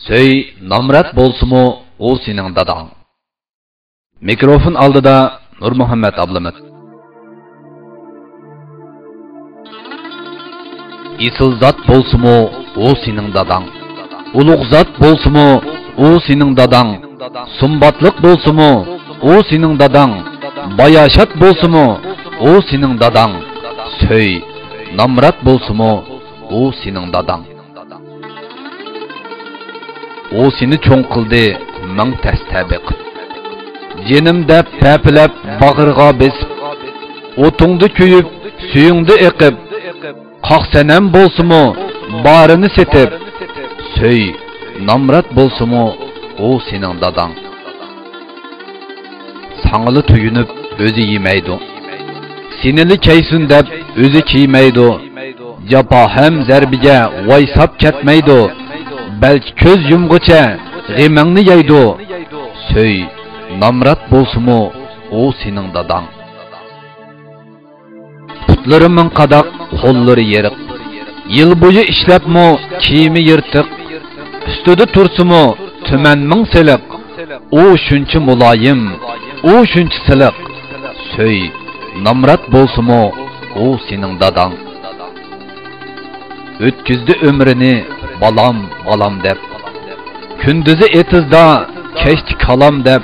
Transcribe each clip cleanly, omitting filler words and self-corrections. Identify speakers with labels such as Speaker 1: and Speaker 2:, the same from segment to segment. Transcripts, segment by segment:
Speaker 1: Söy namrat bolsumu o sening dadang. Mikrofon oldida Nur Muhammad ablamat. Isil zat bolsumu o sening dadang. Ulug' zat bolsumu o sening dadang. Sumbatlik bolsumu o sening dadang. Bayashat bolsumu o sening dadang. Söy namrat bolsumu o sening dadang. O seni cho'ng qildi ming tastabiq. Jenim deb papilab bag'irga besib, o'tingni kuyib, suyingni eqib, qoqsanam bo'lsimi, barini setib, söy namrat bo'lsimi, o sening dadang. Sangili tuyunib o'zi yemaydi. Senili kaysun deb o'zi kiymaydi. Jafo ham zarbiga voysab ketmaydi. Belki ko'z yumg'icha g'emingni yeydi. Söy namrat bo'lsimi, o sening dadang. Putlarimin qadoq, qo'llari yeriq. Yil bo'yi ishlabmi, kiyimi yirtiq. Ustida tursimi, tumanming siliq. O shuncha muloyim, o shuncha siliq. Söy namrat bo'lsimi, o sening dadang. O'tkizdi umrini balam balam deb. Kunduzi etizda kechdi kalam deb.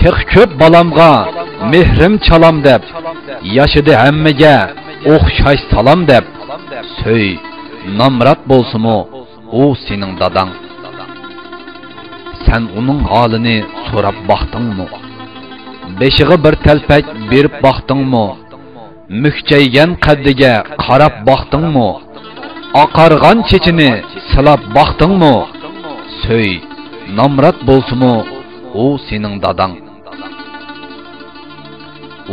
Speaker 1: Tek ko'p balamga mehrim chalam deb. Yashidi hammaga o'xshash salam deb. Söy namrat bo'lsimi, o sening dadang. Sen uning holini so'rab baxtingmi? Beshiga bir talpak berib baxtingmi? Mukchaygan qaddiga qarab baxtingmi? Aqargan chechini silab baxtingmi? Söy namrat bo'lsimi, o sening dadang.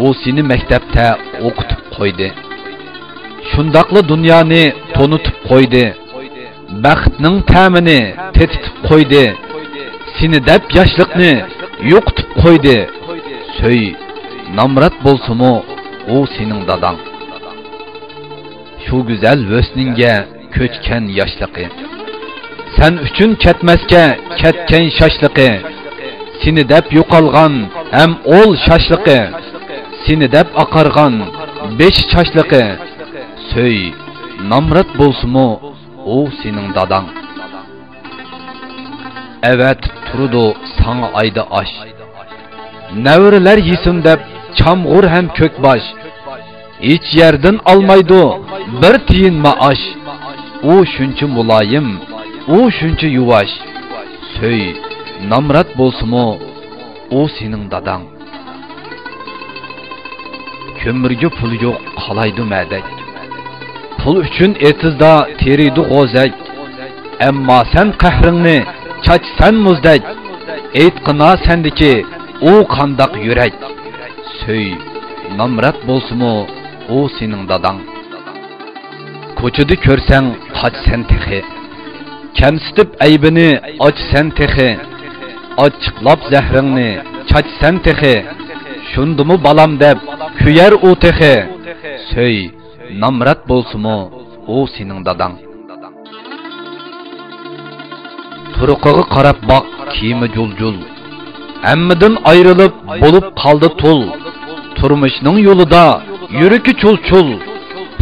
Speaker 1: O seni maktabda o'qitib qo'ydi. Shundaqli dunyoni tonutib qo'ydi. Baxtning ta'mini tetitib qo'ydi. Seni deb yoshlikni yo'qitib qo'ydi. Söy namrat bo'lsimi, o sening dadang. Shu go'zal o'sninga ko'chgan yoshliqi. Sen uchun ketmasga ketgan shoshliqi. Seni deb yo'qolgan ham ol shoshliqi. Seni deb aqargan besh choshliqi. Söy namrat bo'lsimi, o sening dadang. Evet turdu sana ayda aş. Nevriler yesin deb çamğur hem kökbaş. Hiç yerden almaydı bir tiyin maaş. O şunçu mulayim, o şunçu yuvaş. Söy namrat bo'lsimi, o sening dadang. Kömürge pul yo'q qalaydi madak. Pul uchun etizda teriydi g'ozak. Emma sen qahringni çaçsan muzdek. Eytqina sendiki o qandaq yürek. Söy namrat bo'lsimi, o sening dadang. Ko'chida ko'rsang qochsan texi. Kamsitib aybini ochsan texi. Ochiqlab zahringni chachsan texi. Shundimi balam deb kuyar u texi. Söy namrat bo'lsimi, o sening dadang. Turuqiga qarab baq, kiyimi jul-jul. Hammadan ayrılıp bolup qaldı tul. Turmuşning yo'lida yuragi chul-chul.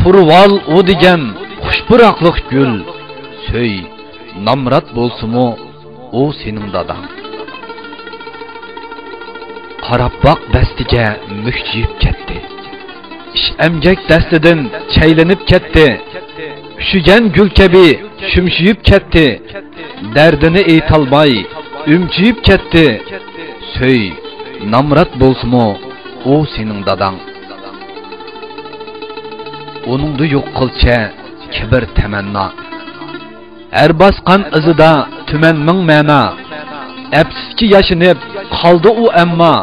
Speaker 1: Purval o degan xushburaqliq gul. Söy namrat bo'lsimi, o sening dadang. Qarab baq dastiga mukchiyib ketdi. Ish amgak dastidan chaylanib ketdi. Ushigan gul kabi shumshiyib ketdi. Derdini aytolmay umchiyib ketdi. Söy namrat bo'lsimi, o sening dadang. Oningda yo'q qilcha kibr tamanna. Her basqan izida tuman ming ma'na. Afsuski yashinib qoldi u ammo.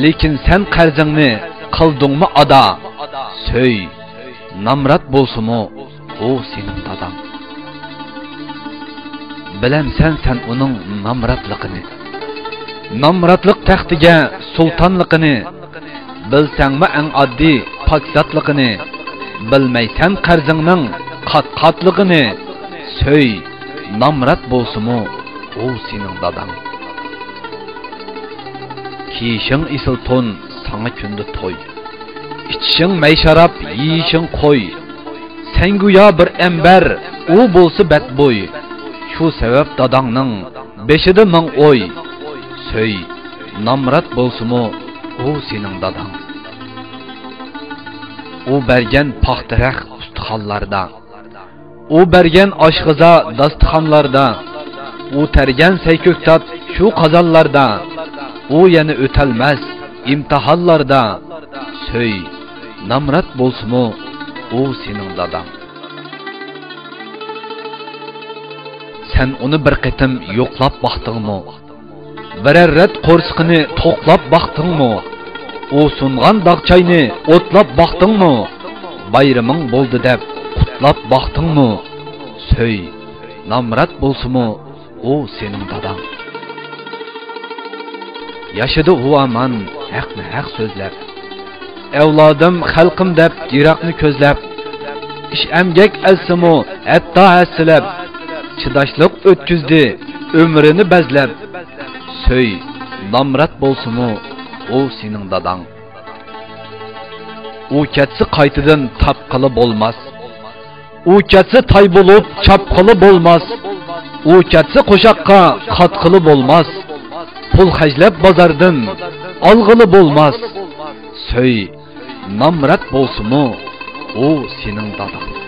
Speaker 1: Lekin sen qarzingni qildingmi ada? Söy namrat bo'lsimi, o sening dadang. Bilamsan sen uning namratligini. Namratlik taxtiga sultonligini. Bilsangmi eng oddiy pokzatligini. Bilmaysan qarzingning qat-qatligini. Söy namrat bolsumu o senin dadan. Kiyişin isil ton sana kündü toy. İçişin meyşarap yiyişin koy. Sen güya bir ember o bolsu betboy. Şu sebep dadangның beşidi ming oy. Söy namrat bolsumu o senin dadan. O bergen paxtirak ustixonlarda, o bergen oshg'iza dasturxonlarda, o tergen sayko'ktat shu qazonlarda, o yana o'talmas imtihonlarda. Söy namrat bolsumu o sening dadang. Sen onu bir qitim yo'qlab baqdingmi? Birer ret qo'rsqini to'qlab baqdingmi? O sungan dağçayni otlab baqdingmi? Bayraming bo'ldi deb qutlab baqdingmi? Söy namrat bolsumu o sening dadang. Yaşadı o aman haqni haq so'zlab. Evladım xalqim deb yiroqni ko'zlab. İş emgek elsimu hatta hasilab. Chidaşlik o'tkizdi ömrünü bezlab. Söy namrat bolsumu o sening dadang. O ketsi qaytidan tapqılı bolmaz. O ketsi tay bolup çapqılı bolmaz. O ketsi qo'shaqqa qatqılı bolmaz. Pul xajlab bozardan algılı bolmaz. Söy namrat bolsumu o sening dadang.